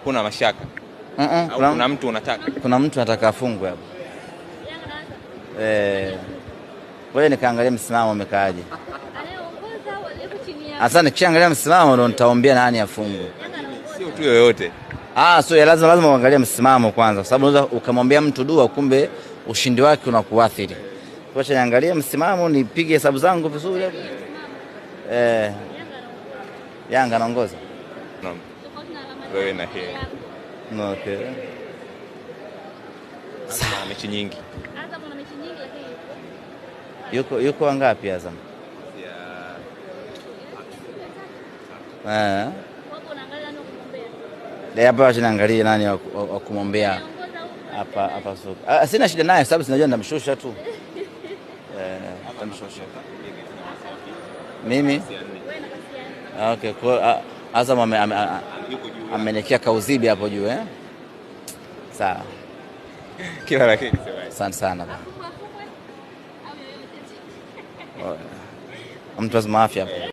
Hakuna mashaka. Kuna mtu unataka? Kuna mtu anataka afungwe hapo. Wewe nikaangalia msimamo umekaaje. Anayeongoza au aliyepo chini yake? Sasa nikiangalia msimamo ndo nitaombea nani afungwe. Sio tu yoyote. So lazima uangalie msimamo kwanza, kwa sababu unaweza ukamwambia mtu dua kumbe ushindi wake unakuathiri. Kwa hiyo niangalie msimamo, nipige hesabu zangu vizuri hapo. Yanga anaongoza. Naam. Wewe na yeye. Okay. Azam ana mechi nyingi. Azam ana mechi nyingi lakini yuko wangapi Azam? Wapo unaangalia nani kumwombea? Hapa wacha niangalie nani wa kumwombea. Hapa soko. Sina shida naye sababu sinajua ndamshusha tu. Ndamshusha. Mimi? Okay, kwa Azam amenekea kauzibi hapo juu Sawa. Kila la heri. Asante sana. Mtu lazima afya hapo.